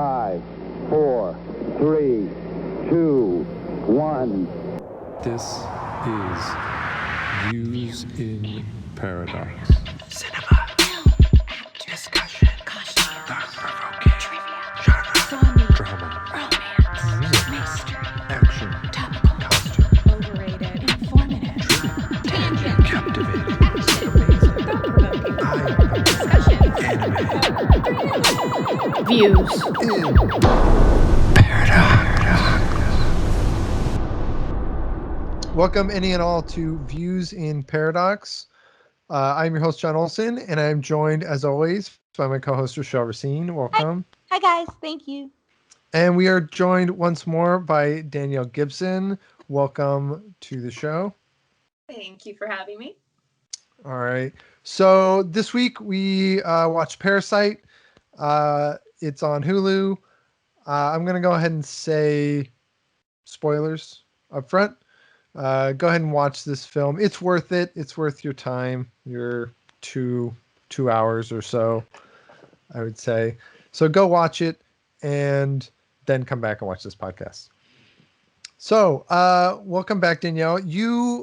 5, 4, 3, 2, 1. This is Views in Paradox. Cinema, discussion, thought-provoking, trivia, genre, Drama, romance, mystery, action, topical, costume, overrated, informative, tangent, captivating, amazing, thought-provoking, eye-opening, discussions, anime, views in paradox. Welcome, any and all, to Views in Paradox. I'm your host, Jon Olson, and I'm joined, as always, by my co-host, Rochalle Racine. Welcome. Hi, guys. Thank you. And we are joined once more by Danielle Gibson. Welcome to the show. Thank you for having me. All right. So this week we watched Parasite. It's on Hulu. I'm going to go ahead and say spoilers up front. Go ahead and watch this film. It's worth it. It's worth your time. Your two hours or so, I would say. So go watch it and then come back and watch this podcast. So, welcome back, Danielle.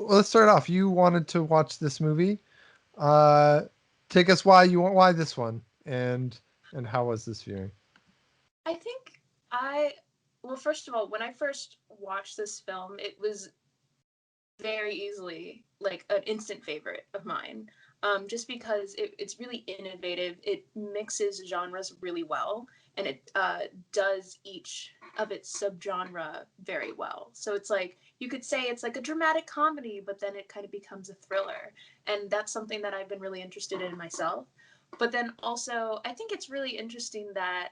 Let's start off. You wanted to watch this movie. Take us why this one and how was this viewing? I think well, first of all, when I first watched this film, it was very easily like an instant favorite of mine, just because it's really innovative. It mixes genres really well, and it does each of its subgenre very well. So it's like, you could say it's like a dramatic comedy, but then it kind of becomes a thriller, and that's something that I've been really interested in myself. But then also, I think it's really interesting that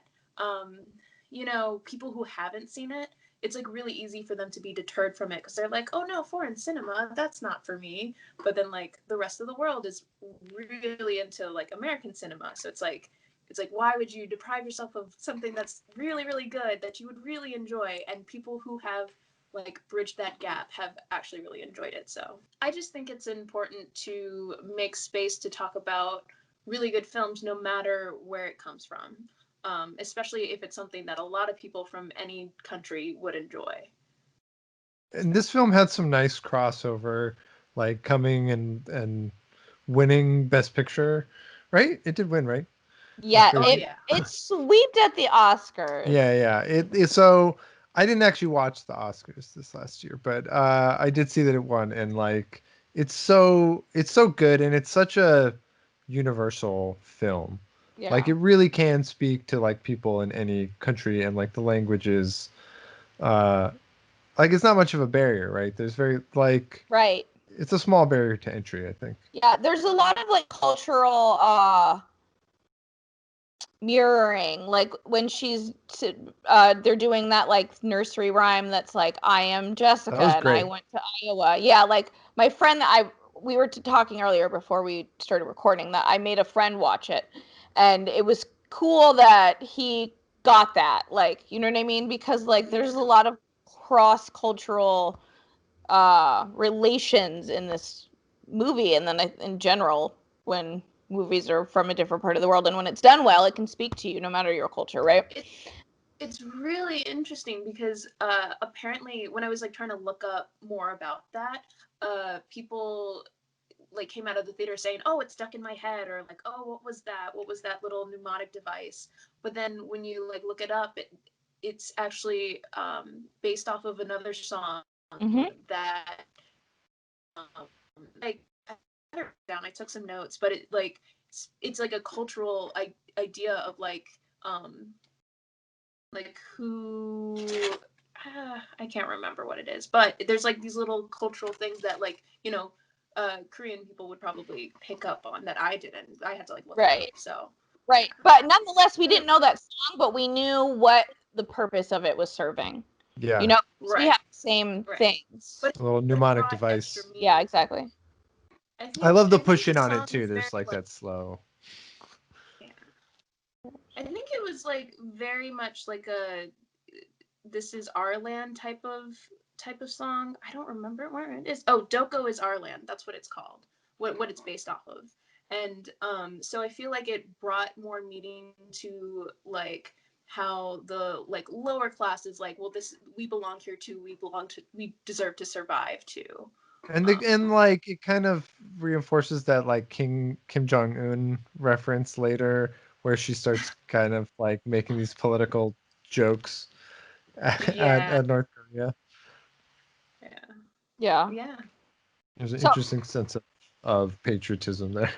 people who haven't seen it, it's like really easy for them to be deterred from it because they're like, oh no, foreign cinema, that's not for me. But then like the rest of the world is really into like American cinema. So it's like, why would you deprive yourself of something that's really, really good that you would really enjoy? And people who have like bridged that gap have actually really enjoyed it. So I just think it's important to make space to talk about really good films, no matter where it comes from. Especially if it's something that a lot of people from any country would enjoy. And this film had some nice crossover, like coming and winning Best Picture, right? It did win, right? Yeah, Yeah. it sweeped at the Oscars. Yeah. So I didn't actually watch the Oscars this last year, but I did see that it won, and like it's so good, and it's such a universal film. Yeah. Like it really can speak to like people in any country, and like the languages, like it's not much of a barrier, right? There's very like Right. it's a small barrier to entry, I think. Yeah, there's a lot of like cultural mirroring, like when they're doing that like nursery rhyme that's like, I am Jessica That was and I great. went to Iowa. Yeah, like my friend we were talking earlier before we started recording that I made a friend watch it, and it was cool that he got that, like, you know what I mean, because like there's a lot of cross-cultural relations in this movie, and then in general when movies are from a different part of the world, and when it's done well, it can speak to you no matter your culture, right? It's really interesting because apparently when I was like trying to look up more about that, people like came out of the theater saying, oh, it's stuck in my head, or like, oh, what was that little mnemonic device? But then when you like look it up, it's actually based off of another song that like down. I took some notes, but it's like a cultural idea of like who I can't remember what it is, but there's like these little cultural things that like Korean people would probably pick up on that I didn't. I had to like look it up. So right, but nonetheless, we didn't know that song, but we knew what the purpose of it was serving. Yeah. You know, right. we have the same things. But A little mnemonic device. Yeah, exactly. I love the push the in on song it too. is There's very, like that slow. Yeah. I think it was like very much like a "This Is Our Land" type of song. I don't remember where it is. Oh, Doko is Our Land. That's what it's called. What it's based off of. And so I feel like it brought more meaning to like how the like lower class is like, well, this we belong here too. We deserve to survive too. And like it kind of reinforces that like Kim Jong-un reference later, where she starts kind of like making these political jokes Yeah, at North Korea. yeah, Yeah. yeah. There's an So interesting sense of patriotism there.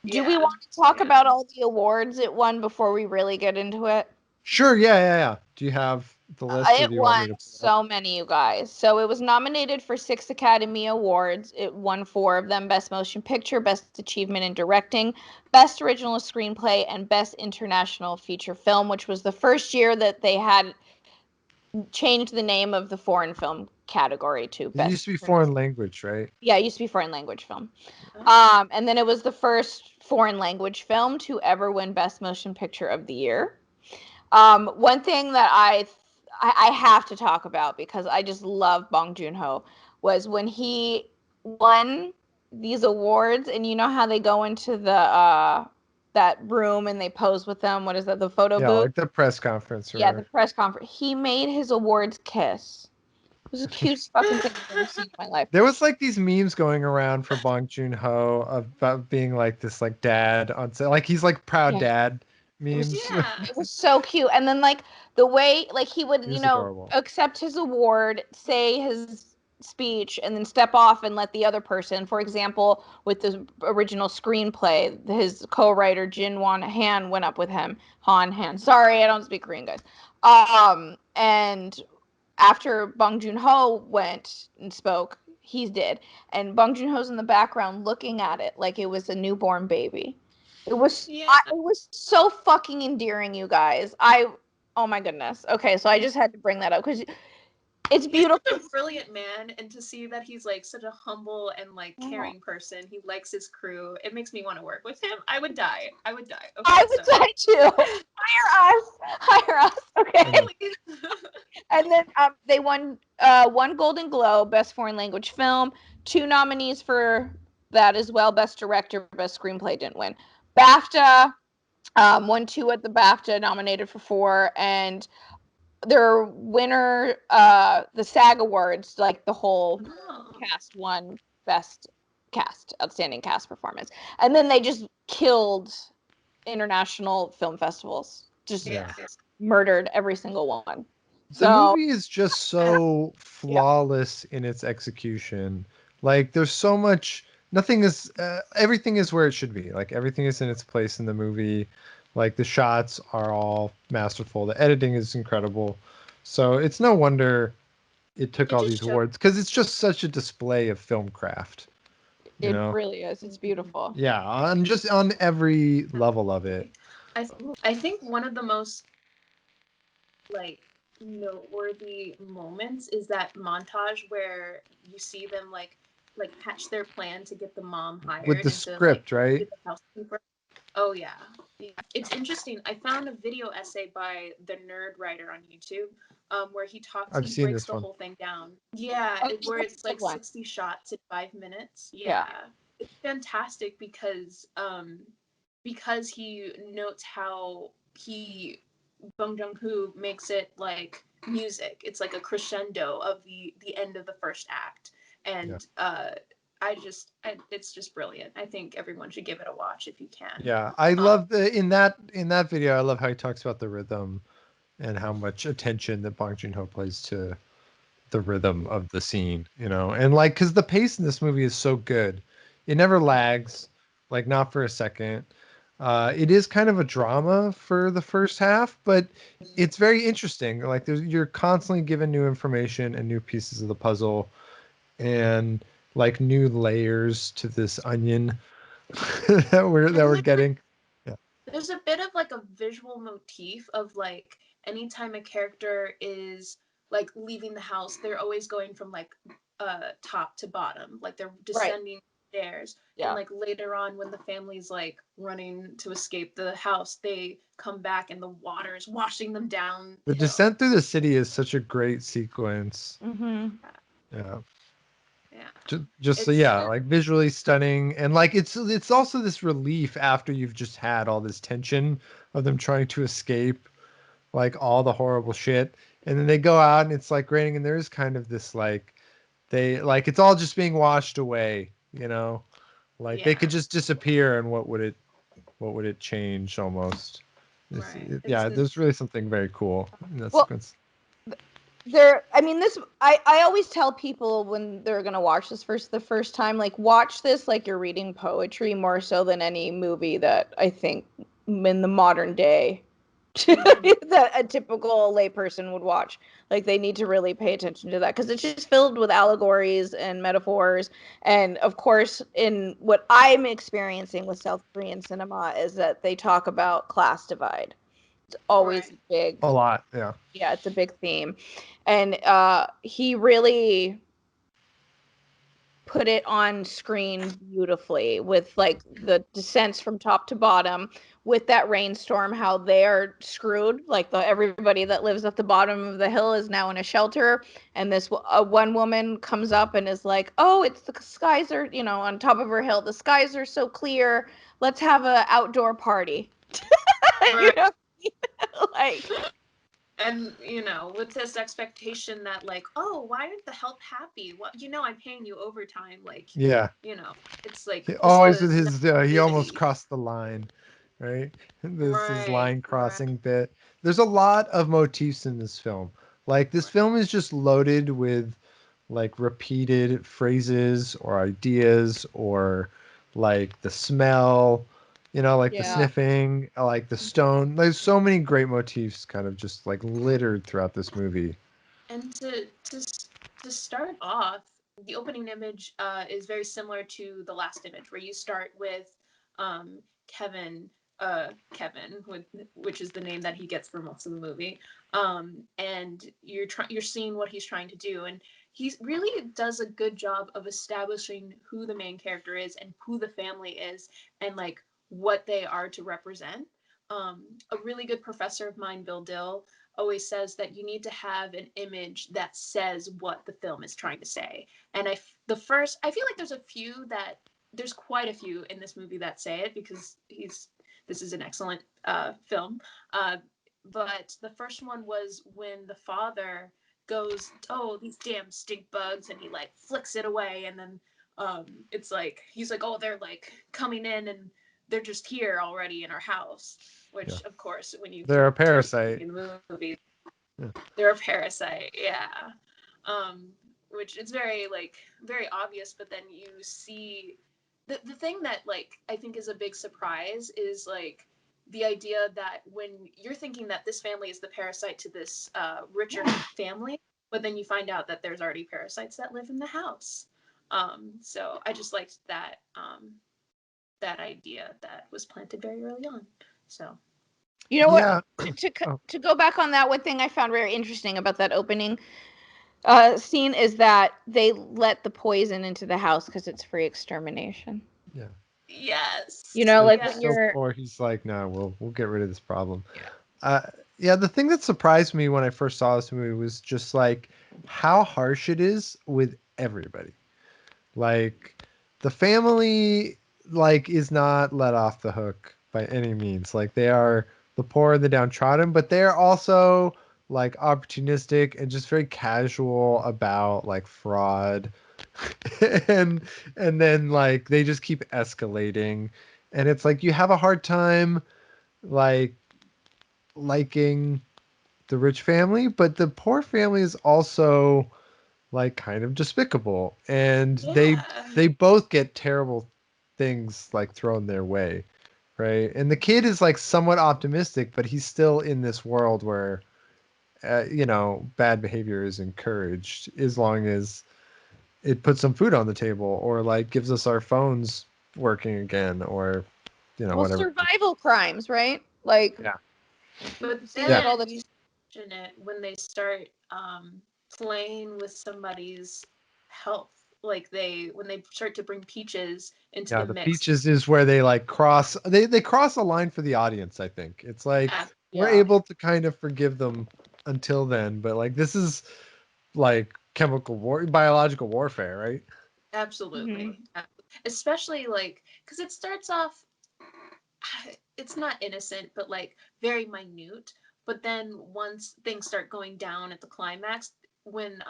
do we Yeah. want to talk Yeah. about all the awards it won before we really get into it? Sure, yeah. Do you have the list, or It do you want won me to pull it up? so many, you guys. So it was nominated for 6 Academy Awards. It won 4 of them: Best Motion Picture, Best Achievement in Directing, Best Original Screenplay, and Best International Feature Film, which was the first year that they had changed the name of the foreign film category to It used Best. to be foreign language, right? Yeah, it used to be foreign language film. Oh. And then it was the first foreign language film to ever win Best Motion Picture of the Year. One thing that I have to talk about, because I just love Bong Joon Ho, was when he won these awards, and you know how they go into the that room and they pose with them. What is that? The photo Yeah, booth? like the press conference Yeah, the or press conference. He made his awards kiss. It was the cutest fucking thing I've ever seen in my life. there was like these memes going around for Bong Joon-ho about being like this like dad on set. Like he's like proud Yeah. dad It was memes. Yeah. it was so cute. And then like the way like he would, He was adorable. accept his award, say his speech, and then step off and let the other person, for example, with the original screenplay, his co-writer Jin Won Han went up with him. Han Han. Sorry, I don't speak Korean, guys. And after Bong Joon-ho went and spoke, he did. And Bong Joon-ho's in the background looking at it like it was a newborn baby. Yeah. It was so fucking endearing, you guys. Oh my goodness. Okay, so I just had to bring that up because it's He's beautiful. such a brilliant man, and to see that he's like such a humble and like caring person, he likes his crew. It makes me want to work with him. I would die. I would die. Okay, I would sorry. say too. Hire us. Okay. Please. And then they won 1 Golden Globe, Best Foreign Language Film, 2 nominees for that as well. Best Director, Best Screenplay didn't win. BAFTA won 2 at the BAFTA, nominated for 4, and their winner, the SAG Awards, like the whole Oh. cast won Best Cast, Outstanding Cast Performance, and then they just killed international film festivals, just Yeah. murdered every single one. The So movie is just so flawless in its execution. Like there's so much nothing is everything is where it should be. Like everything is in its place in the movie. Like the shots are all masterful. The editing is incredible. So it's no wonder it took It all just these shows. awards because it's just such a display of film craft. You it know? really is. It's beautiful. Yeah, on just on every level of it. I I think one of the most like noteworthy moments is that montage where you see them like hatch their plan to get the mom hired With the and to like script, right? get the housekeeper. Oh yeah. It's interesting. I found a video essay by the Nerd Writer on YouTube, where I've he seen breaks this the one. whole thing down. Yeah, Oh, where that's it's a good like one. 60 shots in 5 minutes. Yeah. Yeah, it's fantastic because he notes how he Bong Joon Ho makes it like music. It's like a crescendo of the end of the first act, Yeah. and it's just brilliant. I think everyone should give it a watch if you can. Yeah, I Um, love in that video. I love how he talks about the rhythm and how much attention that Bong Joon Ho plays to the rhythm of the scene. You know, and like because the pace in this movie is so good, it never lags, like not for a second. It is kind of a drama for the first half, but it's very interesting. Like you're constantly given new information and new pieces of the puzzle, and like new layers to this onion that and we're getting. Yeah. there's a bit of like a visual motif of like anytime a character is like leaving the house, they're always going from like top to bottom, like they're Right. descending stairs. And Yeah. like later on when the family's like running to escape the house, they come back and the water is washing them down The the hill. descent through the city is such a great sequence. Mm-hmm. Yeah. Just so It's yeah, like visually stunning, and like it's also this relief after you've just had all this tension of them trying to escape like all the horrible shit, and then they go out and it's like raining, and there is kind of this like they like it's all just being washed away, you know, like they yeah, could just disappear, and what would it change almost? right. Yeah, there's really something very cool in that Well, sequence. I mean, this I always tell people when they're gonna watch this the first time, like watch this like you're reading poetry more so than any movie that I think in the modern day that a typical layperson would watch. Like they need to really pay attention to that because it's just filled with allegories and metaphors. And of course, in what I'm experiencing with South Korean cinema is that they talk about class divide. It's always Right. big. A lot, yeah. Yeah, it's a big theme. And he really put it on screen beautifully with like the descents from top to bottom with that rainstorm, how they're screwed, like everybody that lives at the bottom of the hill is now in a shelter, and this one woman comes up and is like, oh, it's the skies are, on top of her hill, the skies are so clear, let's have a outdoor party. you Right. know like And with this expectation that like, oh, why aren't the help happy? Well, I'm paying you overtime. Like, Yeah. you know, it's like just Always the with his he almost negativity. crossed the line, right? This is Right. line Right. crossing bit. There's a lot of motifs in this film. Like this Right. film is just loaded with like repeated phrases or ideas or like the smell, like the yeah. sniffing, like the stone. There's so many great motifs kind of just like littered throughout this movie. And to start off, the opening image is very similar to the last image, where you start with Kevin, Kevin, which is the name that he gets for most of the movie, and you're seeing what he's trying to do, and he really does a good job of establishing who the main character is and who the family is, and like what they are to represent. A really good professor of mine, Bill Dill, always says that you need to have an image that says what the film is trying to say. And I feel like there's quite a few in this movie that say it because this is an excellent film. But the first one was when the father goes, oh, these damn stink bugs, and he like flicks it away, and then it's like he's like, oh, they're like coming in and they're just here already in our house, Yeah. which of course when you They're a start parasite. in the movie, Yeah. they're a parasite, yeah. um which it's very like very obvious, but then you see the thing that like I think is a big surprise is like the idea that when you're thinking that this family is the parasite to this richer family, but then you find out that there's already parasites that live in the house. So I just liked that idea that was planted very early on. So You know what? Yeah. Oh, To go back on that, one thing I found very interesting about that opening scene is that they let the poison into the house because it's free extermination. yeah. yes, Like when yes. So you're poor, he's like, no, we'll get rid of this problem. yeah. Uh, yeah, the thing that surprised me when I first saw this movie was just like how harsh it is with everybody. Like the family like is not let off the hook by any means. Like they are the poor and the downtrodden, but they're also like opportunistic and just very casual about like fraud. and and then like they just keep escalating, and it's like you have a hard time like liking the rich family, but the poor family is also like kind of despicable, and Yeah. they both get terrible things like thrown their way, right? And the kid is like somewhat optimistic, but he's still in this world where bad behavior is encouraged as long as it puts some food on the table or like gives us our phones working again or Well, whatever. survival crimes, right? Like Yeah. But you see Yeah. that all then the you mention it when they start playing with somebody's health. Like when they start to bring peaches into Yeah, the the mix. peaches is where they like cross they cross a line for the audience, I think. It's like we're yeah. able to kind of forgive them until then, but like this is like chemical war biological warfare, right? Absolutely. Especially like, because it starts off, it's not innocent, but like very minute. But then once things start going down at the climax, when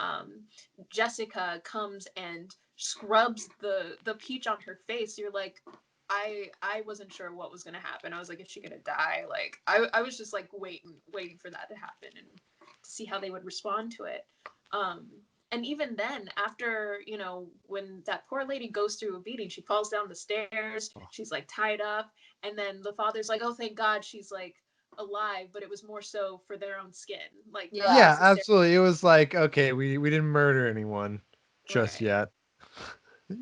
Jessica comes and scrubs the peach on her face, you're like, I wasn't sure what was gonna happen. I was like, is she gonna die? Like I was just like waiting for that to happen and to see how they would respond to it. Um, and even then, after, you know, when that poor lady goes through a beating, she falls down the stairs, she's like tied up, and then the father's like, oh, thank God she's like alive, but it was more so for their own skin, like not Yeah. Yeah, necessarily. absolutely. It was like, okay, we didn't murder anyone just Right. yet.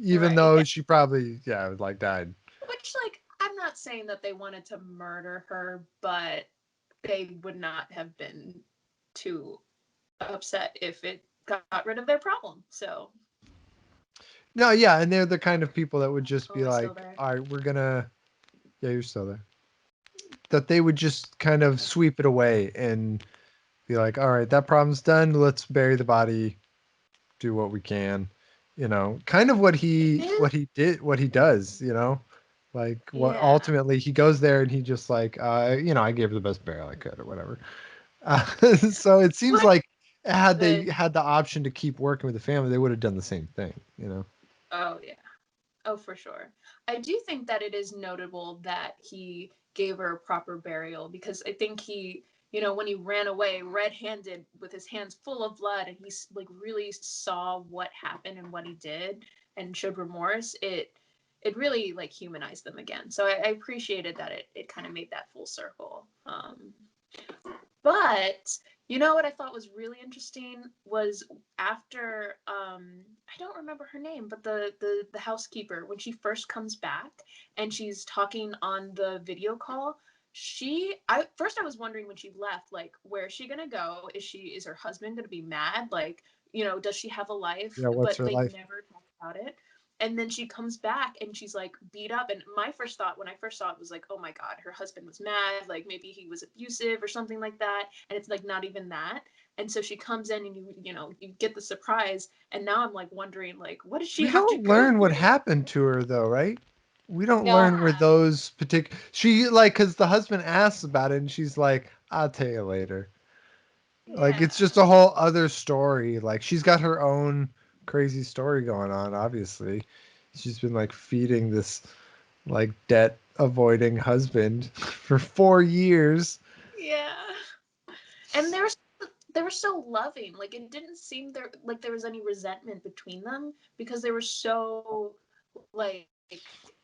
Even Right. though Yeah. she probably, yeah, like died. Which, like, I'm not saying that they wanted to murder her, but they would not have been too upset if it got rid of their problem. So, No, yeah, and they're the kind of people that would just oh, be am I still like, there? all right, we're gonna, yeah, you're still there. That they would just kind of sweep it away and be like, all right, that problem's done. Let's bury the body, do what we can, kind of what he does, like what Yeah. ultimately he goes there and he just like, I gave her the best burial I could or whatever. Uh, so it seems What like had they good? had the option to keep working with the family, they would have done the same thing. Oh, yeah. Oh, for sure. I do think that it is notable that he gave her a proper burial because I think he, you know, when he ran away red-handed with his hands full of blood and he like really saw what happened and what he did and showed remorse, it really like humanized them again. So I appreciated that it kind of made that full circle. But you know what I thought was really interesting was after I don't remember her name, but the housekeeper when she first comes back and she's talking on the video call, I was wondering when she left, like, where is she gonna go? Is her husband gonna be mad? Like, you know, does she have a life? Yeah, what's But her they life? never talk about it. And then she comes back and she's like beat up, and my first thought when I first saw it was like, oh my god, her husband was mad, like maybe he was abusive or something like that, and it's like not even that. And so she comes in and you get the surprise, and now I'm like wondering, like, what does she We have to don't go learn what through? happened to her though, right? We don't No. learn where those particular she like because the husband asks about it and she's like, I'll tell you later. Like it's Yeah. just a whole other story. Like she's got her own crazy story going on, obviously. She's been like feeding this like debt avoiding husband for 4 years. Yeah. And they were so loving. Like it didn't seem there was any resentment between them because they were so like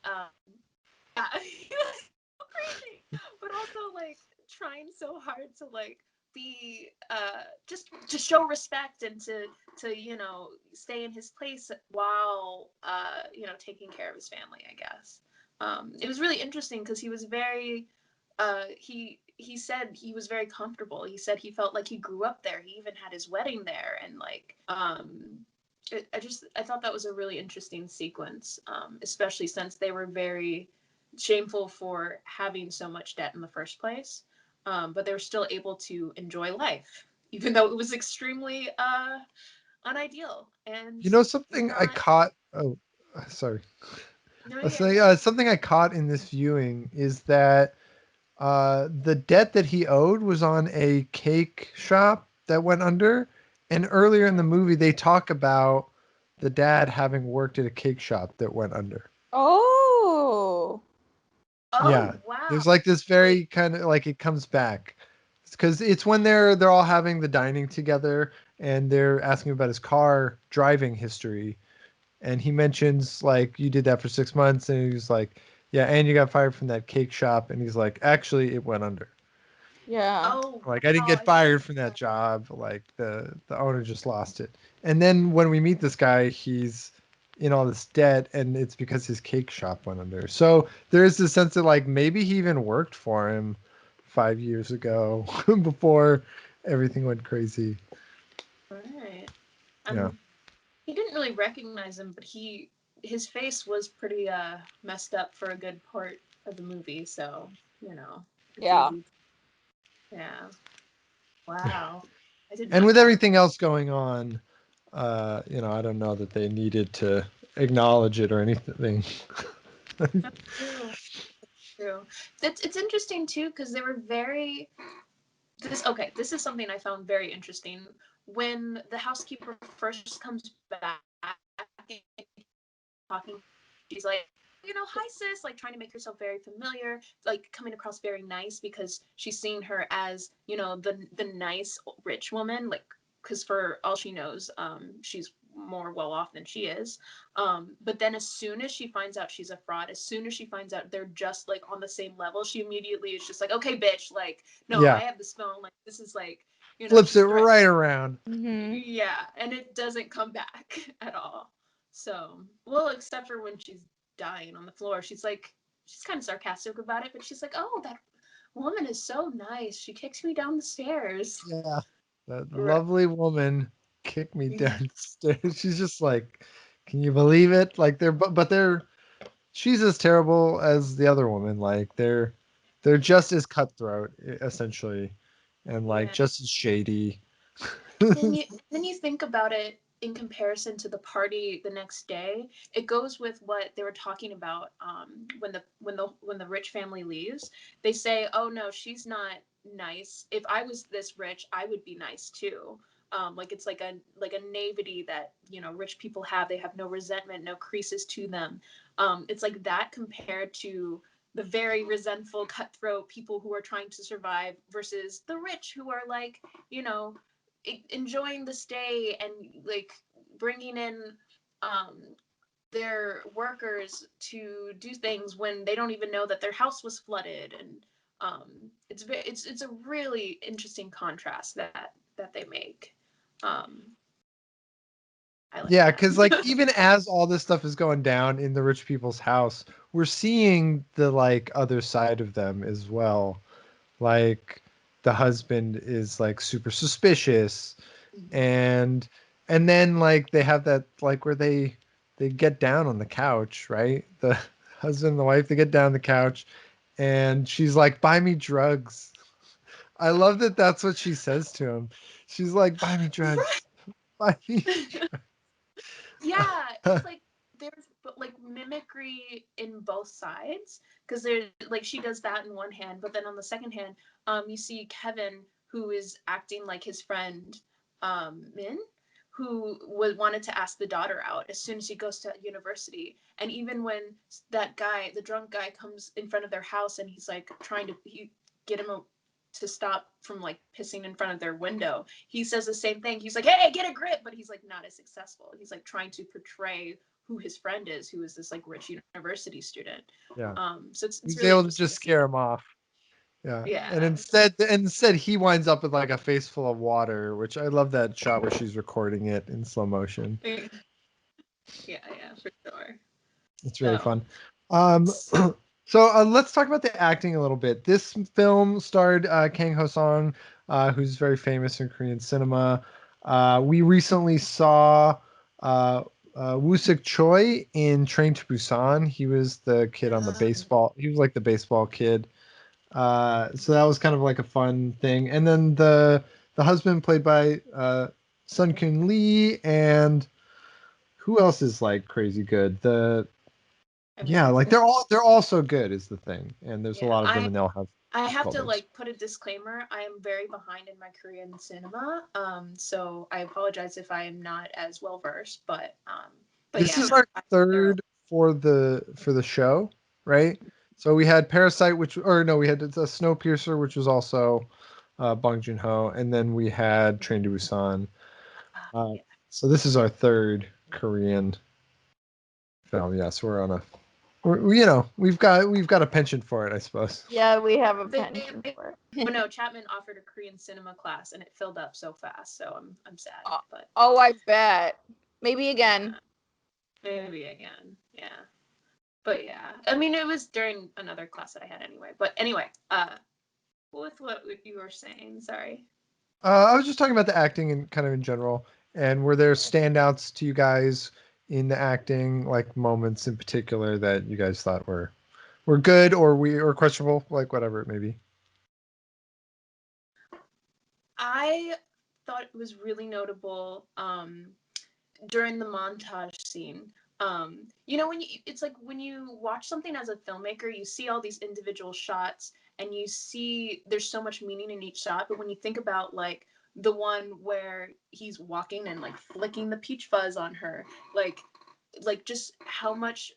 um yeah, crazy, but also like trying so hard to like be just to show respect and to stay in his place while taking care of his family, I guess. It was really interesting because he was very he said he was very comfortable. He said he felt like he grew up there. He even had his wedding there, and like I thought that was a really interesting sequence, especially since they were very shameful for having so much debt in the first place, but they were still able to enjoy life, even though it was extremely unideal and You know something I not. caught oh sorry. No, I yeah, say something I caught in this viewing is that the debt that he owed was on a cake shop that went under. And earlier in the movie, they talk about the dad having worked at a cake shop that went under. Oh. oh Yeah, wow, there's like this wait, very kind of like it comes back because it's when they're all having the dining together and they're asking about his car driving history, and he mentions like you did that for 6 months, and he's like, yeah, and you got fired from that cake shop, and he's like, actually, it went under. Yeah. oh Like I didn't wow, get I didn't fired from that know. job. Like the owner just lost it. And then when we meet this guy, he's in all this debt, and it's because his cake shop went under. So there is this sense that like maybe he even worked for him 5 years ago before everything went crazy. Right. Yeah. He didn't really recognize him, but his face was pretty messed up for a good part of the movie, so it's Yeah. easy. Yeah. Wow. I did And not with catch. everything else going on, I don't know that they needed to acknowledge it or anything. That's true. True. It's interesting too because they were very this is something I found very interesting. When the housekeeper first comes back talking, she's like, hi sis, like trying to make herself very familiar, like coming across very nice because she's seeing her as, the nice rich woman, like because for all she knows, she's more well off than she is. But then as soon as she finds out she's a fraud, as soon as she finds out they're just like on the same level, she immediately is just like, okay, bitch, like, no, Yeah. I have this phone, like this is like, Flips she's it right around. Mhm. yeah, and it doesn't come back at all. So, well, except for when she's dying on the floor, she's kind of sarcastic about it, but she's like, "Oh, that woman is so nice. She kicks me down the stairs." Yeah. That Right. lovely woman kicked me downstairs. She's just like, can you believe it? Like but she's as terrible as the other woman. Like they're just as cutthroat, essentially, and like Yeah. just as shady. Then you think about it in comparison to the party the next day. It goes with what they were talking about when the rich family leaves. They say, "Oh no, she's not nice. If I was this rich, I would be nice too." Like it's like a naivety that rich people have. They have no resentment, no creases to them. It's like that compared to the very resentful, cutthroat people who are trying to survive versus the rich who are like, you know, enjoying the stay and like bringing in um, their workers to do things when they don't even know that their house was flooded. And it's a really interesting contrast that they make. um, I like Yeah, because like that. even as all this stuff is going down in the rich people's house, we're seeing the like other side of them as well. Like the husband is like super suspicious, and then like they have that like where they get down on the couch, right? The husband and the wife, they get down on the couch, and she's like, "Buy me drugs." I love that that's what she says to him. She's like, "Buy me drugs, buy me." Yeah, it's like there's like mimicry in both sides because there's like she does that in one hand, but then on the second hand, you see Kevin who is acting like his friend, Min, who wanted to ask the daughter out as soon as he goes to university, and even when that guy, the drunk guy, comes in front of their house and he's like trying to get him to stop from like pissing in front of their window, he says the same thing. He's like, "Hey, get a grip," but he's like not as successful. He's like trying to portray who his friend is, who is this like rich university student. Yeah, So it's he's really able to interesting just to see scare that. him off. Yeah, and Yeah. instead he winds up with like a face full of water, which I love that shot where she's recording it in slow motion. Yeah, yeah, for sure. It's really So fun. So let's talk about the acting a little bit. This film starred Kang-ho Song, who's very famous in Korean cinema. We recently saw Woo-sik Choi in Train to Busan. He was the kid on the baseball. He was like the baseball kid. So that was kind of like a fun thing. And then the husband played by Sun-kyun Lee, and who else is like crazy good? I Yeah, mean, like they're all so good is the thing, and there's a yeah, lot of them, and they'll have I have to colors. like put a disclaimer. I am very behind in my Korean cinema, so I apologize if I am not as well versed. But This yeah, is no, our I thoroughly. third for the show, right? So we had Parasite, or no, we had the Snowpiercer, which was also Bong Joon Ho, and then we had Train to Busan. Uh, Yeah. so this is our third Korean film. Yes, we're on a, we've got a penchant for it, I suppose. Yeah, we have a They, penchant they, for oh it. no, Chapman offered a Korean cinema class and it filled up so fast, so I'm sad. Oh, But oh, I bet. Maybe yeah, again. maybe again. Yeah. But yeah. I mean it was during another class that I had anyway. But anyway, with what you were saying, sorry. I was just talking about the acting and kind of in general, and were there standouts to you guys in the acting, like moments in particular that you guys thought were good or questionable, like whatever it may be. I thought it was really notable during the montage scene When it's like when you watch something as a filmmaker, you see all these individual shots and you see there's so much meaning in each shot. But when you think about like the one where he's walking and like flicking the peach fuzz on her, like just how much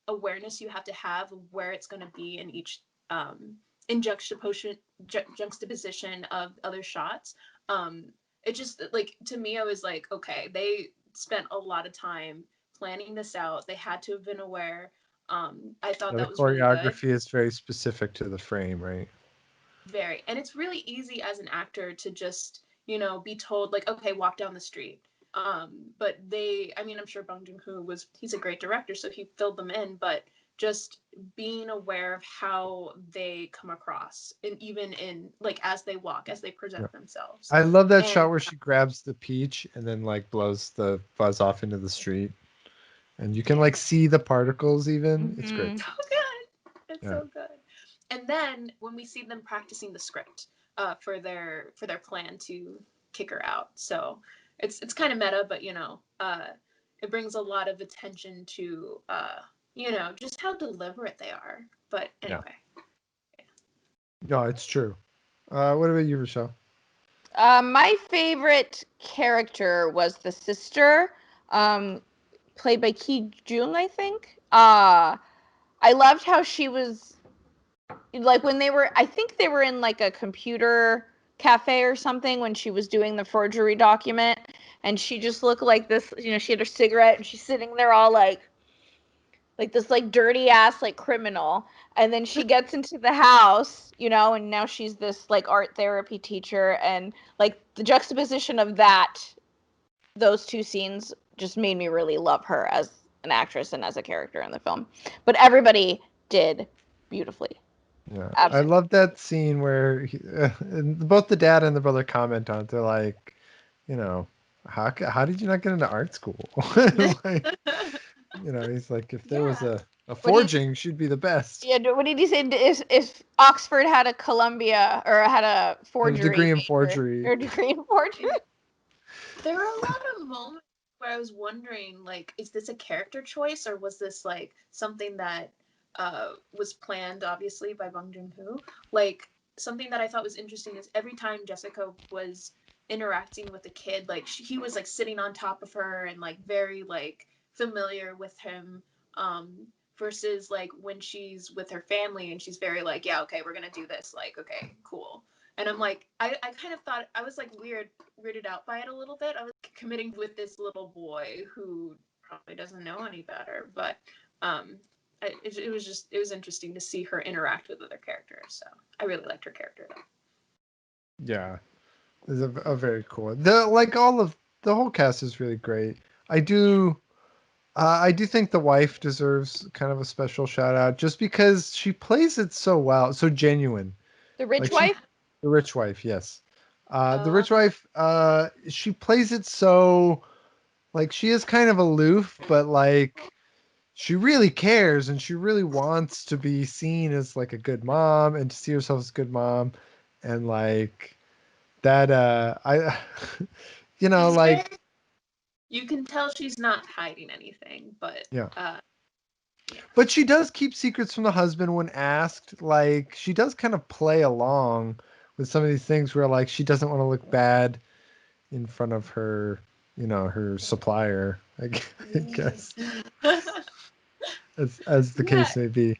awareness you have to have of where it's going to be in each in juxtaposition of other shots. It just like to me, I was like, okay, they spent a lot of time planning this out. They had to have been aware. I thought The that was really good. choreography is very specific to the frame, right? Very. And it's really easy as an actor to just, be told like, okay, walk down the street. But I'm sure Bong Joon Ho he's a great director, so he filled them in, but just being aware of how they come across and even in like as they walk, as they present themselves. I love that And shot where she grabs the peach and then like blows the fuzz off into the street. And you can like see the particles even. It's great. Mhm. so good. It's Yeah. so good. And then when we see them practicing the script for their plan to kick her out, so it's kind of meta, but it brings a lot of attention to just how deliberate they are. But anyway, No, it's true. What about you, Rochelle? My favorite character was the sister, played by Ki-jung, I think. I loved how she was like when I think they were in like a computer cafe or something when she was doing the forgery document, and she just looked like this. She had her cigarette and she's sitting there all like this like dirty ass like criminal, and then she gets into the house, and now she's this like art therapy teacher, and like the juxtaposition of those two scenes just made me really love her as an actress and as a character in the film. But everybody did beautifully. Yeah, I Absolutely. love that scene where both the dad and the brother comment on it. They're like, how did you not get into art school? Like, he's like, if there was yeah. a What do you forging, she'd be the best. Yeah, what did he say? If Oxford had a Columbia or had a A forgery degree in major forgery. or degree in forgery? There were a lot of moments where I was wondering, like, is this a character choice or was this like something that was planned, obviously, by Bong Joon Ho? Like, something that I thought was interesting is every time Jessica was interacting with the kid, like he was like sitting on top of her and like very like familiar with him. Versus like when she's with her family and she's very like, yeah, okay, we're gonna do this. Like, okay, cool. And I'm like, I kind of thought I was like weirded out by it a little bit. I was committing with this little boy who probably doesn't know any better, but it was interesting to see her interact with other characters. So I really liked her character though. Yeah, it's a very cool. The whole cast is really great. I do. I do think the wife deserves kind of a special shout out just because she plays it so well, so genuine. The rich Like she, wife? the rich wife, yes. The Oh, rich wife, she plays it so like she is kind of aloof, but like she really cares and she really wants to be seen as like a good mom and to see herself as a good mom, and like that. I, she's very. like You can tell she's not hiding anything, but yeah. yeah. But she does keep secrets from the husband when asked. Like she does kind of play along with some of these things where like she doesn't want to look bad in front of her, her supplier, I guess, as the Yeah, case may be.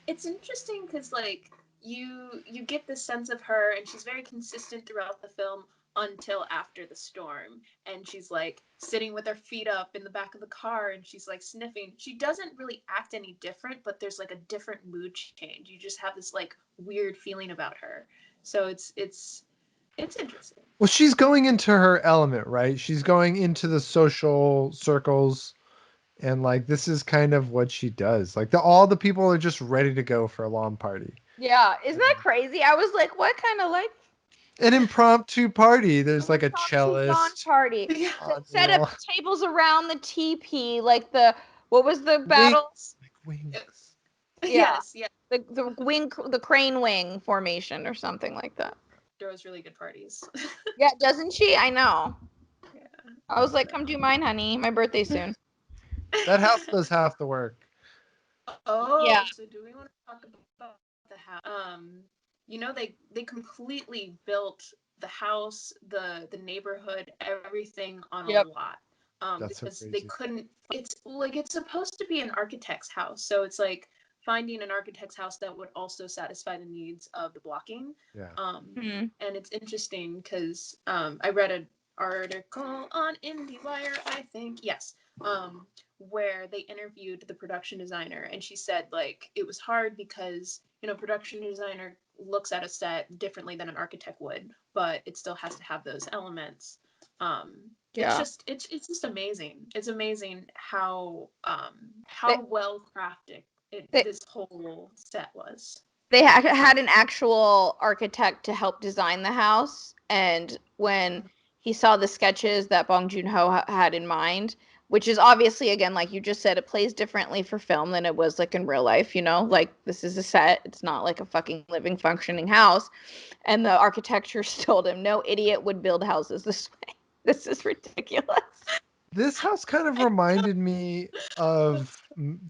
it's interesting because like you get the sense of her and she's very consistent throughout the film until after the storm, and she's like sitting with her feet up in the back of the car and she's like sniffing. She doesn't really act any different, but there's like a different mood change. You just have this like weird feeling about her, so it's interesting. Well, she's going into her element, right? She's going into the social circles, and like this is kind of what she does. Like all the people are just ready to go for a lawn party. Yeah, isn't that crazy? I was like, what kind of like An impromptu party. There's an like a impromptu lawn cellist party? Yeah. They on the set up lawn. tables around the teepee, like what was the battle? Wings, like wings. Yeah, Yes, yeah. the crane wing formation or something like that. Throws really good parties. Yeah, doesn't she? I know. Yeah. I was like, come do mine, honey. My birthday's soon. That house does half the work. Oh, Yeah. so do we want to talk about the house? They completely built the house, the neighborhood, everything on a Yep. lot. That's so Because they crazy. couldn't. It's like it's supposed to be an architect's house, so it's like finding an architect's house that would also satisfy the needs of the blocking. Yeah. Mhm. And it's interesting because I read an article on IndieWire, I think, yes, where they interviewed the production designer, and she said like it was hard because production designer looks at a set differently than an architect would, but it still has to have those elements. Yeah. It's just amazing. It's amazing They, how well crafted they, this whole set was. they had an actual architect to help design the house, and when he saw the sketches that Bong Joon Ho had in mind, which is obviously, again, like you just said, it plays differently for film than it was like in real life, like this is a set, it's not like a fucking living functioning house. And the architecture told him, no idiot would build houses this way. This is ridiculous. This house kind of reminded me of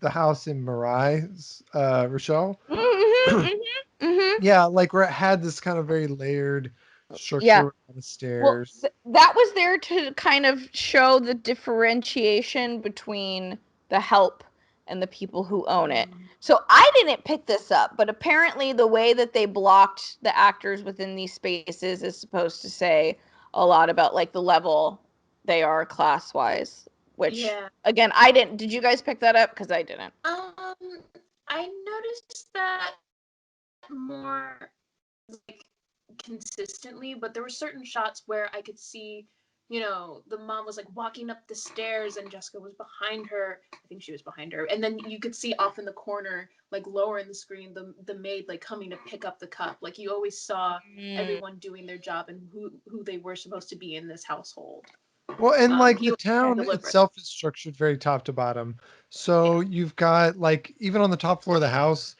the house in Mirai's, Rochelle. Mm-hmm, mm-hmm. Yeah, like where it had this kind of very layered Yeah. structure on the Well, stairs. that was there to kind of show the differentiation between the help and the people who own it. So I didn't pick this up, but apparently the way that they blocked the actors within these spaces is supposed to say a lot about like the level they are class wise, which Yeah. again, I didn't. Did you guys pick that up? Because I didn't. I noticed that more like consistently, but there were certain shots where I could see, the mom was like walking up the stairs and Jessica was behind her. I think she was behind her. And then you could see off in the corner, like lower in the screen, the maid like coming to pick up the cup. Like you always saw everyone doing their job and who they were supposed to be in this household. Well, and like He the was very town deliberate. itself is structured very top to bottom. So Yeah. you've got like even on the top floor of the house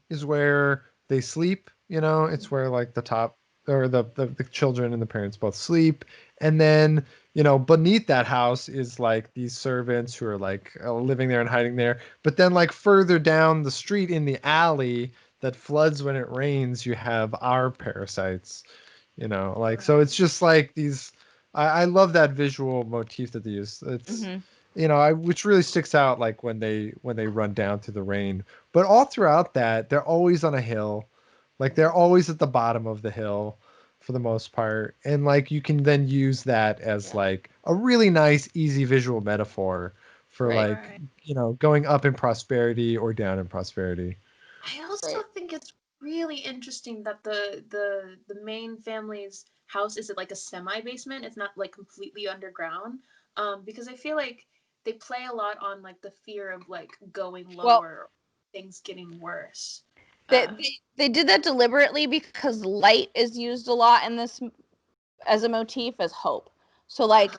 is where they sleep, it's where like the top or the children and the parents both sleep. And then, beneath that house is like these servants who are like living there and hiding there. But then like further down the street in the alley that floods when it rains, you have our parasites, like so it's just like these I love that visual motif that they use. It's Mm-hmm. which really sticks out like when they run down through the rain. But all throughout that, they're always on a hill. Like they're always at the bottom of the hill for the most part. And like you can then use that as Yeah. like a really nice, easy visual metaphor for Right. like, going up in prosperity or down in prosperity. I also Right. think it's really interesting that the main family's house is like a semi basement. It's not like completely underground. Because I feel like they play a lot on like the fear of like going Well, lower, things getting worse. they, Uh, they they did that deliberately because light is used a lot in this as a motif as hope. So like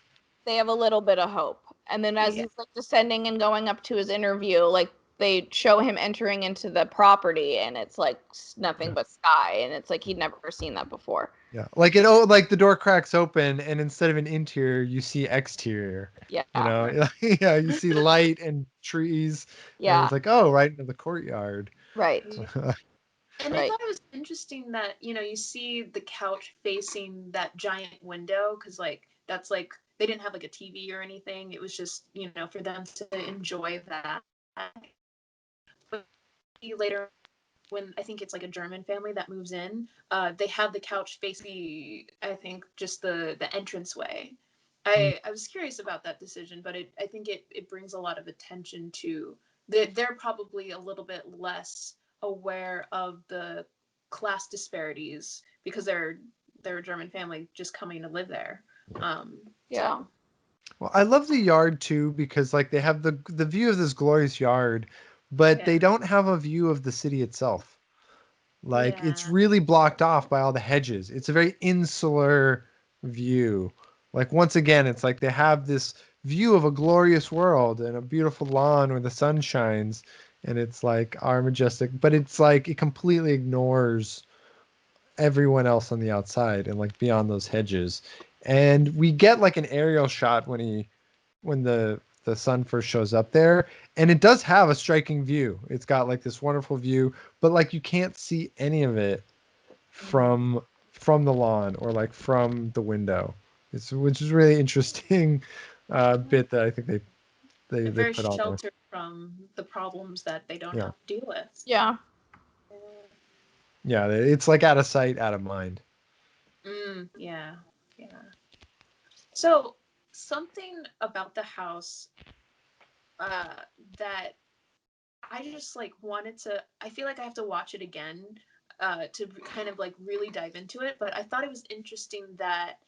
they have a little bit of hope. And then as yeah, he's like descending and going up to his interview, like they show him entering into the property and it's like nothing Yeah. but sky and it's like he'd never seen that before. Yeah. Like the door cracks open and instead of an interior, you see exterior. Yeah. Yeah, you see light and trees, and Yeah. it's like, oh, right into the courtyard. Right. yeah. And I Right. thought it was interesting that you see the couch facing that giant window because like that's like they didn't have like a TV or anything. It was just for them to enjoy that. But later when I think it's like a German family that moves in, they have the couch face I think just the entranceway. Mm. I was curious about that decision, but I think it brings a lot of attention to they're probably a little bit less aware of the class disparities because they're a German family just coming to live there. Yeah. So Well, I love the yard too because like they have the view of this glorious yard, but yeah, they don't have a view of the city itself. Like it's yeah, really blocked off by all the hedges. It's a very insular view. Like once again, it's like they have this view of a glorious world and a beautiful lawn where the sun shines, and it's like our majestic, but it's like it completely ignores everyone else on the outside and like beyond those hedges. And we get like an aerial shot when the the sun first shows up there, and it does have a striking view. It's got like this wonderful view, but like you can't see any of it from the lawn or like from the window. Which is really interesting bit that I think They're they very put on there. sheltered from the problems that they don't Yeah. have to deal with. Yeah. Yeah, it's like out of sight, out of mind. Yeah. So something about the house that I just like wanted to. I feel like I have to watch it again to kind of like really dive into it. But I thought it was interesting that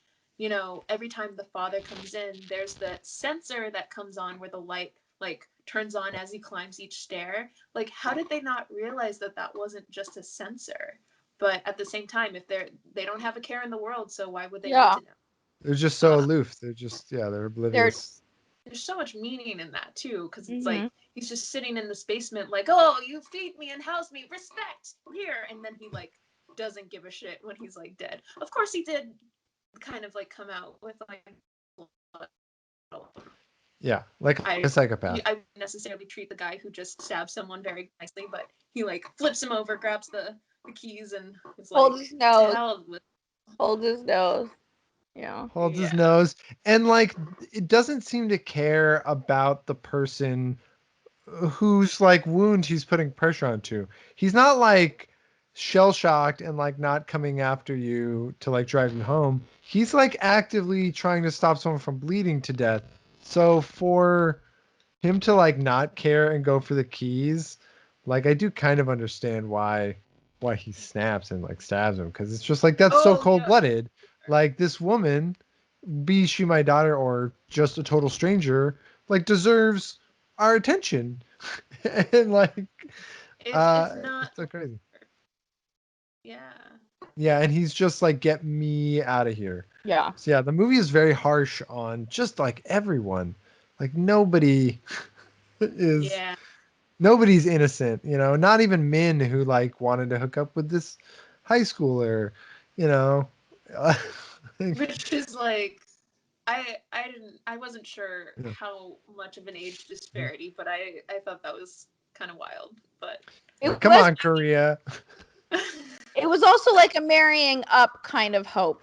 every time the father comes in, there's that sensor that comes on where the light like turns on as he climbs each stair. Like, how did they not realize that that wasn't just a sensor? But at the same time, if they don't have a care in the world, so why would they need Yeah. to know? They're just so Uh, aloof. They're They're oblivious. there's so much meaning in that too, because it's Mhm. like he's just sitting in this basement, like, oh, you feed me and house me, respect here, and then he like doesn't give a shit when he's like dead. Of course, he did kind of like come out with like. Yeah, like a I psychopath. I wouldn't necessarily treat the guy who just stabs someone very nicely, but he like flips him over, grabs the keys, and is like, Hold his nose. hell with. Hold his nose. Yeah. Holds his Yeah. nose, and like it doesn't seem to care about the person whose like wound he's putting pressure onto. He's not like shell shocked and like not coming after you to like drive you home. He's like actively trying to stop someone from bleeding to death. So for him to like not care and go for the keys, like I do kind of understand why he snaps and like stabs him, because it's just like that's so Oh cold yeah. blooded. Like this woman, be she my daughter or just a total stranger, like deserves our attention. And like It's not. it's so crazy. Yeah. Yeah, and he's just like, get me out of here. Yeah. So yeah, the movie is very harsh on just like everyone. Like nobody is Yeah. nobody's innocent, not even Min, who like wanted to hook up with this high schooler, you know. Which is like, I wasn't sure how much of an age disparity, but I thought that was kind of wild. But It Come was on, Korea. it was also like a marrying up kind of hope.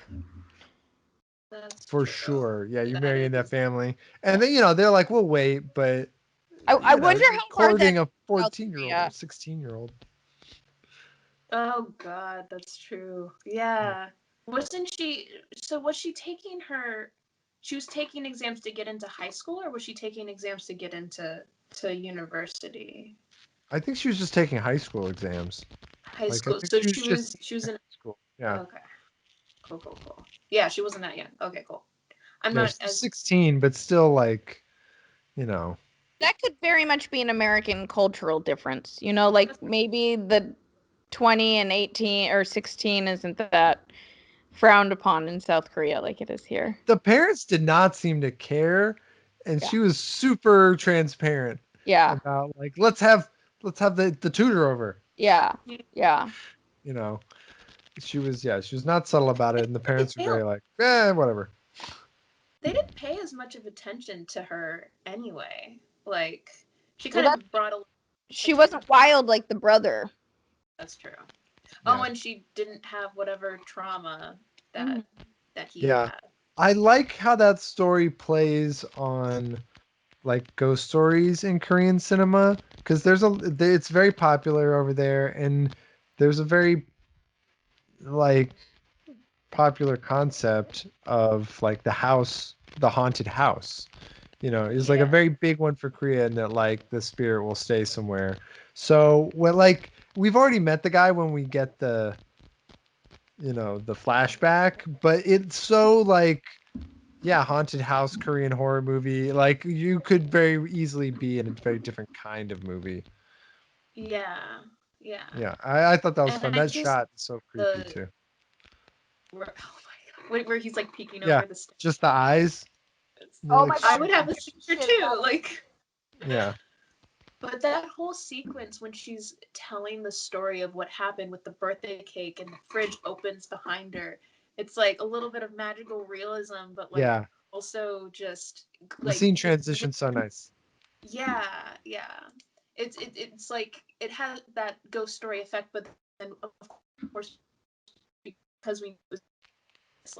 that's For true. sure. Yeah, you That marry in that is. family. And then, they're like, we'll wait, but I wonder you're how hard that courting a is in South 14-year-old or Korea. 16-year-old. Oh God, that's true. Yeah. Wasn't she? So was she taking her? She was taking exams to get into high school, or was she taking exams to get into university? I think she was just taking high school exams. High Like, I school. think So she was just she was in in. high school. Yeah. Okay. Cool. Yeah, she wasn't that young. Okay, cool. I'm Yeah, not she's as. 16, but still like, you know. That could very much be an American cultural difference. Like maybe the 20 and 18 or 16 isn't that frowned upon in South Korea like it is here. The parents did not seem to care, and Yeah. she was super transparent Yeah. about like, let's have the tutor over. Yeah. Yeah. You know. She was not subtle about it, and the They parents were failed. very like, whatever. They didn't pay as much of attention to her anyway. Like she Well, kind of brought a. she wasn't wild like the brother. That's true. Oh, Yeah. and she didn't have whatever trauma Mhm. that he Yeah. had. I like how that story plays on like ghost stories in Korean cinema, because it's very popular over there, and there's a very like popular concept of like the haunted house. Is like a Yeah. very big one for Korea, and that like the spirit will stay somewhere. So when like we've already met the guy when we get the flashback, but it's so like, yeah, haunted house Korean horror movie. Like you could very easily be in a very different kind of movie. Yeah. Yeah. Yeah, I thought that was And fun. I That just shot is so creepy the too. where, oh my God, where he's like peeking Yeah, over the stairs. just the eyes. They're Oh like my I god, would it have a scared the seizure shit too. out of me. Like, yeah, but that whole sequence when she's telling the story of what happened with the birthday cake and the fridge opens behind her, it's like a little bit of magical realism, but like yeah. also just The like scene transition's so nice. yeah, yeah. It's like it has that ghost story effect, but then of course because it's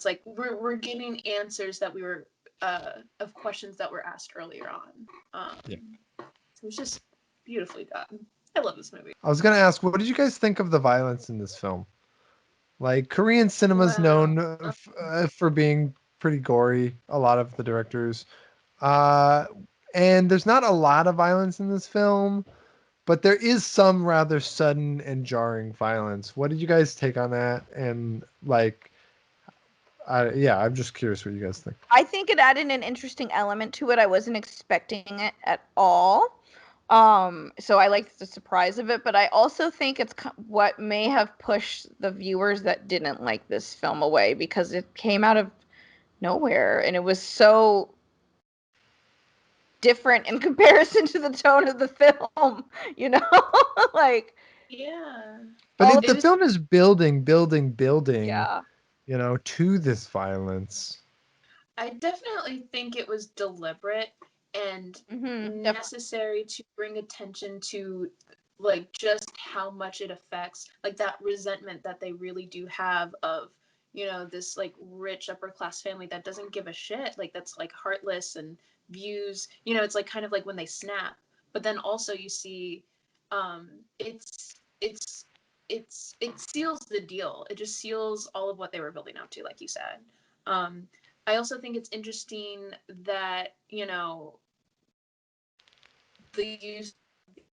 like we're getting answers that we were of questions that were asked earlier on. Yeah. So it was just beautifully done. I love this movie. I was gonna ask, what did you guys think of the violence in this film? Like Korean cinema's Wow. known for being pretty gory. A lot of the directors, uh, and there's not a lot of violence in this film, but there is some rather sudden and jarring violence. What did you guys take on that? And like, yeah, I'm just curious what you guys think. I think it added an interesting element to it. I wasn't expecting it at all. So I liked the surprise of it, but I also think it's what may have pushed the viewers that didn't like this film away because it came out of nowhere and it was so different in comparison to the tone of the film, you know? Like Yeah. But all of the it, film is building, yeah. to this violence. I definitely think it was deliberate and Definitely. necessary to bring attention to like just how much it affects like that resentment that they really do have of this like rich upper class family that doesn't give a shit, like that's like heartless and views, it's like kind of like when they snap. But then also you see um it seals the deal. It just seals all of what they were building up to, like you said. I also think it's interesting that they used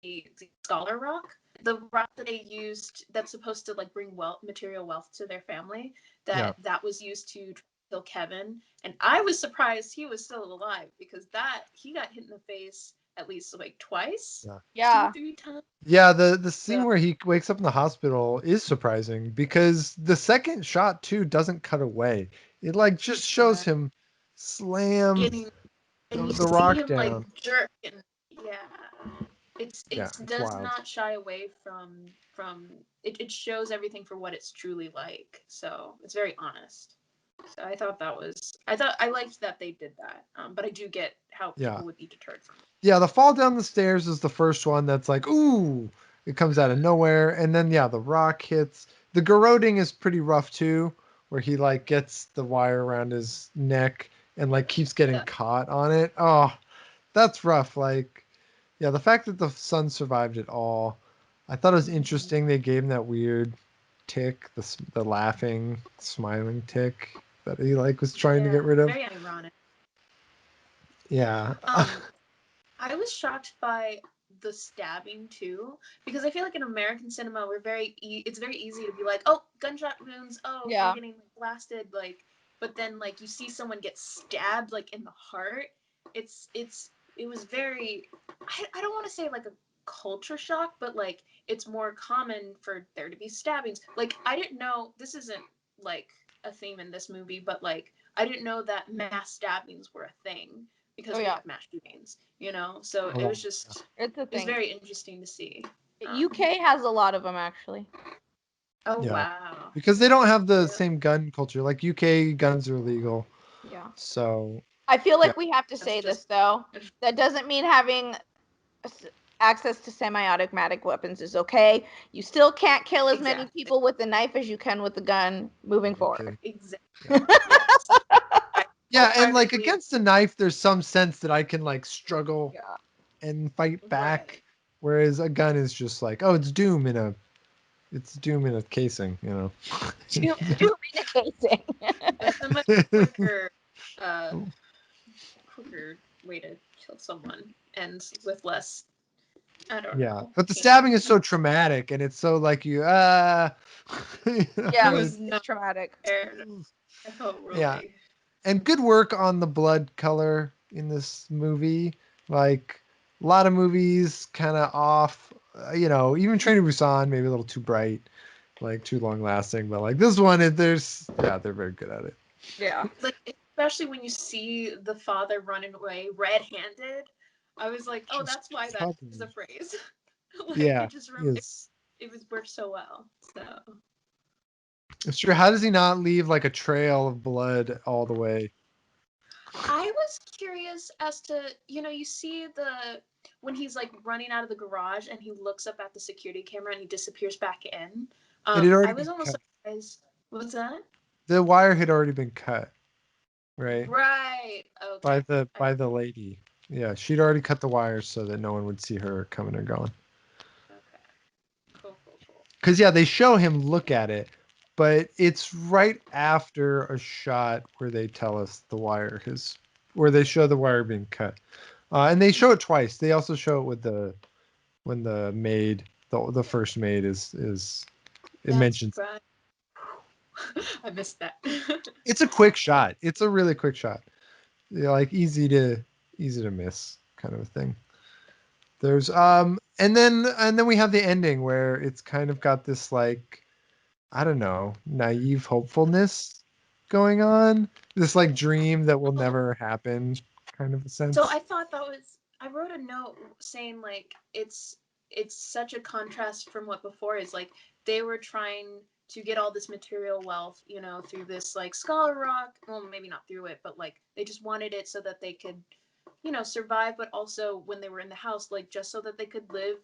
the scholar rock, the rock that they used that's supposed to like bring material wealth to their family. Yeah. That was used to kill Kevin, and I was surprised he was still alive because that he got hit in the face at least like twice, Yeah. Yeah. 2-3 times. Yeah, the scene So where he wakes up in the hospital is surprising because the second shot too doesn't cut away. It like just shows him slam getting and you the see rock him like down. jerk and yeah, Yeah, it it's does wild. not shy away from it shows everything for what it's truly like, so it's very honest. So I liked that they did that, but I do get how Yeah. people would be deterred from it. Yeah, the fall down the stairs is the first one that's like, ooh, it comes out of nowhere. And then yeah, the rock hits. The garroting is pretty rough too, where he like gets the wire around his neck and like keeps getting Yeah. caught on it. Oh, that's rough. Like, yeah, the fact that the son survived it all, I thought it was interesting. They gave him that weird tick, the laughing, smiling tick that he like was trying to Yeah, get rid of. very ironic. Yeah. I was shocked by the stabbing too, because I feel like in American cinema we're it's very easy to be like, oh, gunshot wounds, oh, they're Yeah. getting blasted, like, but then like you see someone get stabbed like in the heart. It was very, I don't want to say like a culture shock, but like it's more common for there to be stabbings. Like I didn't know, this isn't like a theme in this movie, but like I didn't know that mass stabbings were a thing because Oh we yeah. have mass shootings, So A it lot. was just, It's a it was thing. very interesting to see. UK has a lot of them actually. Oh Yeah. wow. Because they don't have the Yeah. same gun culture. Like UK guns are illegal. Yeah. So, I feel yeah. like we have to That's say just this though. That doesn't mean having s- access to semi-automatic weapons is okay. You still can't kill as many exactly. people with a knife as you can with a gun moving forward. Okay. Exactly. Yeah. Yes. I Yeah, and like wholeheartedly against a knife, there's some sense that I can like struggle Yeah. and fight right. back. Whereas a gun is just like, oh, it's doom in a casing, you know. Communicating. That's a much quicker uh quicker way to kill someone and with less, I don't Yeah, know, but the pain. stabbing is so traumatic, and it's so like you you know, It Yeah, was it's not traumatic. aired. I felt yeah, really and good work on the blood color in this movie. Like a lot of movies, kind of off. Even Train to Busan, maybe a little too bright, like too long lasting. But like this one, they're very good at it. Yeah. like, especially when you see the father running away red-handed. I was like, oh, Just that's why that is a fucking phrase. Like yeah, it just yes. it was worked so well. So It's true. How does he not leave like a trail of blood all the way? I was curious as to, you see when he's like running out of the garage and he looks up at the security camera and he disappears back in. It had already I was been almost cut. surprised. What's that? The wire had already been cut, right? Right. By Okay. the lady. Yeah, she'd already cut the wires so that no one would see her coming or going. Okay. Cool, cool, cool. Because yeah, they show him look at it, but it's right after a shot where they tell us where they show the wire being cut, and they show it twice. They also show it with when the maid, the first maid is it That's mentions. right. I missed that. It's a quick shot. It's a really quick shot. Yeah, like easy to miss kind of a thing. There's and then we have the ending where it's kind of got this like I don't know, naive hopefulness going on. This like dream that will never happen kind of a So sense. I thought I wrote a note saying like it's such a contrast from what before is like they were trying to get all this material wealth, through this like scholar rock. Well, maybe not through it, but like they just wanted it so that they could, survive, but also when they were in the house, like just so that they could live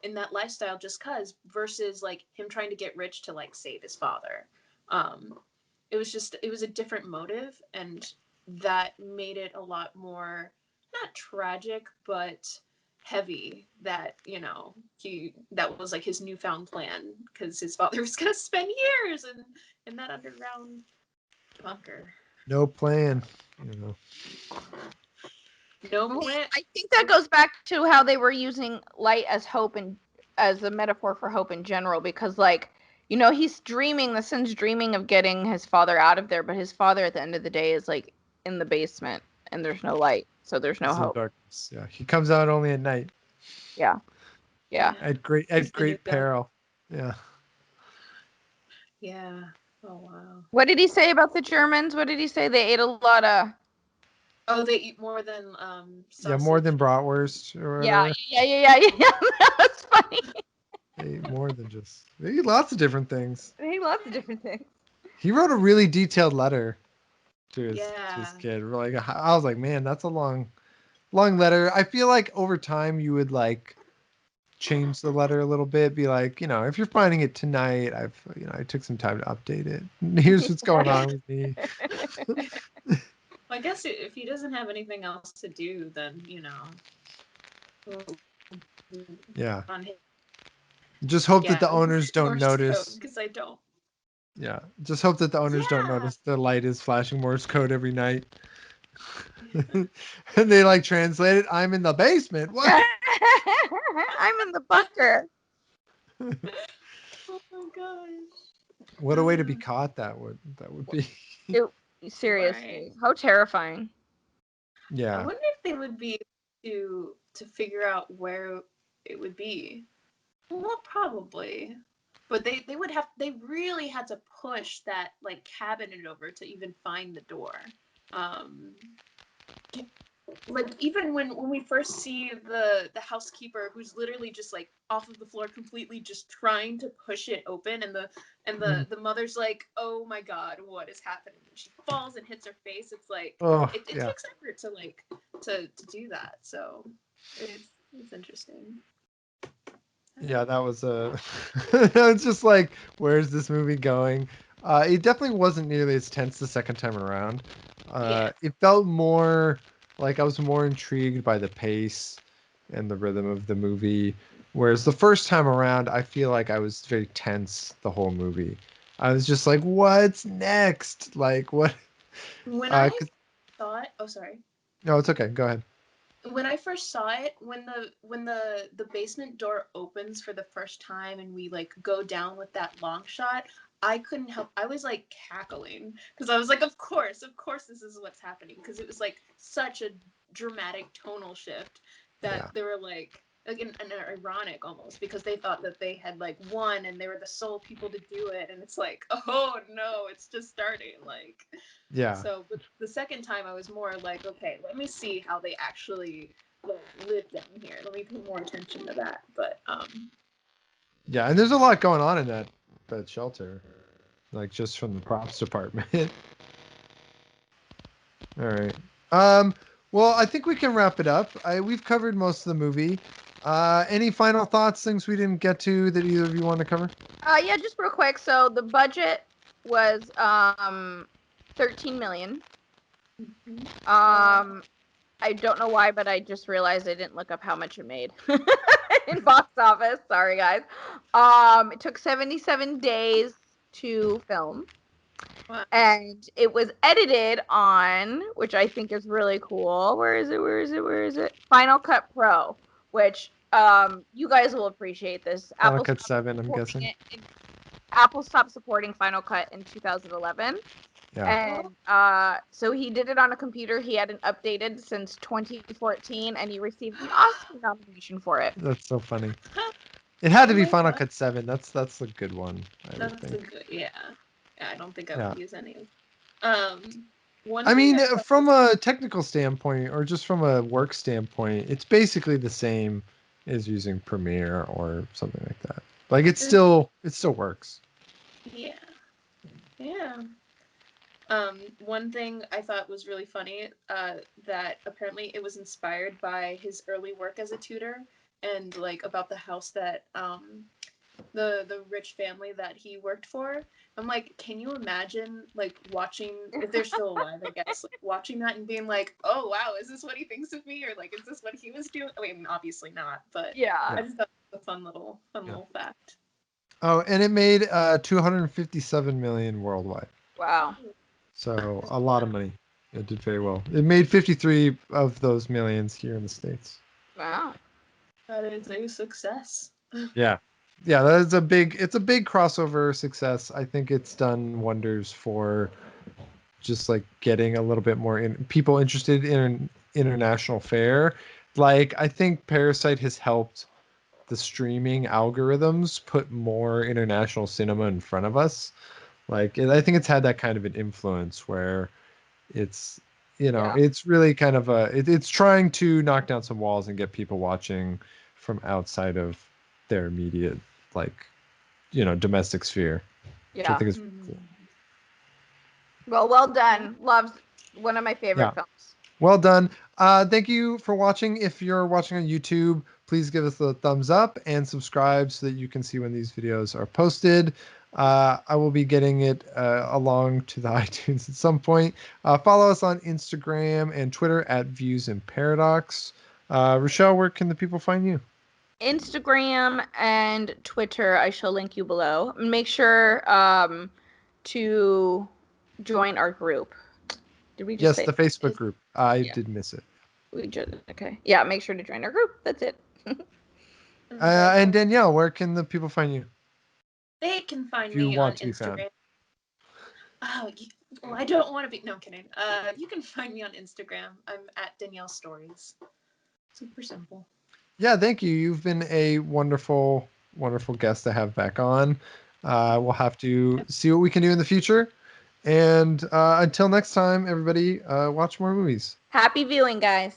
in that lifestyle just cuz versus like him trying to get rich to like save his father. Um it was a different motive, and that made it a lot more not tragic but heavy that he that was like his newfound plan because his father was going to spend years in that underground bunker. No plan, you know. No Well, plan. I think that goes back to how they were using light as hope and as a metaphor for hope in general, because like he's dreaming, the son's dreaming of getting his father out of there, but his father at the end of the day is like in the basement and there's no light, so there's no It's in the hope. darkness. Yeah, he comes out only at night Yeah, yeah. Yeah, at great he's the new villain. peril. Yeah. Yeah. Oh wow. What did he say about the Germans? What did he say? They ate a lot of. Oh, they eat more than Yeah, more sausage. than bratwurst or Yeah, whatever. yeah. That's funny. They eat more than just. They eat lots of different things. They ate lots of different things. He wrote a really detailed letter to his Yeah. kid. Like I was like, man, that's a long letter. I feel like over time you would like change the letter a little bit. Be like, if you're finding it tonight, I took some time to update it. Here's what's going on with me. Well, I guess if he doesn't have anything else to do, then Yeah. on his Just hope that yeah the owners don't Morse code notice. because I don't. Yeah. Just hope that the owners don't Yeah. notice the light is flashing Morse code every night. And they like translate it. I'm in the basement. What? I'm in the bunker. Oh my gosh. What a way to be caught that would be. It, Right. seriously, how terrifying. I Yeah. wonder if they would be to figure out where it would be. Well, probably. But they really had to push that like cabinet over to even find the door. Um like even when we first see the housekeeper who's literally just like off of the floor completely just trying to push it open, and the mother's like, oh my god, what is happening, and she falls and hits her face. It's like Oh, it yeah. takes effort to like to do that, so it's interesting. Yeah, that was a. It's just like, where's this movie going? It definitely wasn't nearly as tense the second time around. Yeah. It felt more like I was more intrigued by the pace and the rhythm of the movie, whereas the first time around, I feel like I was very tense the whole movie. I was just like, what's next? Like, what? When I 'Cause- thought, oh sorry, no, it's okay. Go ahead. when I first saw it, when the basement door opens for the first time and we like go down with that long shot, I couldn't help. I was like cackling because I was like, of course, this is what's happening, because it was like such a dramatic tonal shift that Yeah. they were like an ironic almost, because they thought that they had like won and they were the sole people to do it, and it's like, oh no, it's just starting, like. Yeah. So, but the second time I was more like, okay, let me see how they actually like live down here. Let me pay more attention to that. But Yeah. And there's a lot going on in that shelter, like just from the props department. All right. Well, I think we can wrap it up. We've covered most of the movie. Any final thoughts, things we didn't get to that either of you want to cover? Yeah, just real quick. So the budget was 13 million. I don't know why, but I just realized I didn't look up how much it made in box office. Sorry, guys. It took 77 days to film. Wow. And it was edited on, which I think is really cool. Where is it? Final Cut Pro, which you guys will appreciate this. Final Cut stopped 7, I'm supporting guessing. it Apple stopped supporting Final Cut in 2011. Yeah. And so he did it on a computer he hadn't updated since 2014, and he received an Oscar nomination for it. That's so funny. It had to Oh be my Final God. Cut 7. That's a good one, I would That's a think. good, yeah. Yeah, I don't think I Yeah. would use any of. One I thing mean, I thought from a technical standpoint or just from a work standpoint, it's basically the same as using Premiere or something like that. Like it still works. yeah, yeah. One thing I thought was really funny, that apparently it was inspired by his early work as a tutor, and like about the house that the rich family that he worked for. I'm like, can you imagine like watching, if they're still alive, I guess, like watching that and being like, oh wow, is this what he thinks of me, or like is this what he was doing? I mean, obviously not, but Yeah. I just thought it was a fun little fact. Oh, and it made 257 million worldwide. Wow. So a lot of money. It did very well. It made 53 of those millions here in the States. Wow. That is a success. Yeah. Yeah, that is it's a big crossover success. I think it's done wonders for just like getting a little bit more people interested in international fare. Like I think Parasite has helped the streaming algorithms put more international cinema in front of us. Like I think it's had that kind of an influence where it's Yeah. it's really kind of it's trying to knock down some walls and get people watching from outside of their immediate like domestic sphere, which I Yeah. think is cool. Well done. Loves one of my favorite Yeah. films. Well done. Thank you for watching. If you're watching on YouTube, please give us a thumbs up and subscribe so that you can see when these videos are posted. I will be getting it along to the iTunes at some point. Follow us on Instagram and Twitter at Views and Paradox. Rochelle, where can the people find you? Instagram and Twitter, I shall link you below. Make sure to join our group. Did we just Yes, say the Facebook is- group. I Yeah. did miss it. We just okay. Yeah, make sure to join our group. That's it. And Danielle, where can the people find you They can find if you me on want to be found? Instagram. Oh, well, I don't want to be. No, I'm kidding. You can find me on Instagram. I'm at Danielle Stories. Super simple. Yeah, thank you. You've been a wonderful, wonderful guest to have back on. We'll have to see what we can do in the future. And until next time, everybody, watch more movies. Happy viewing, guys.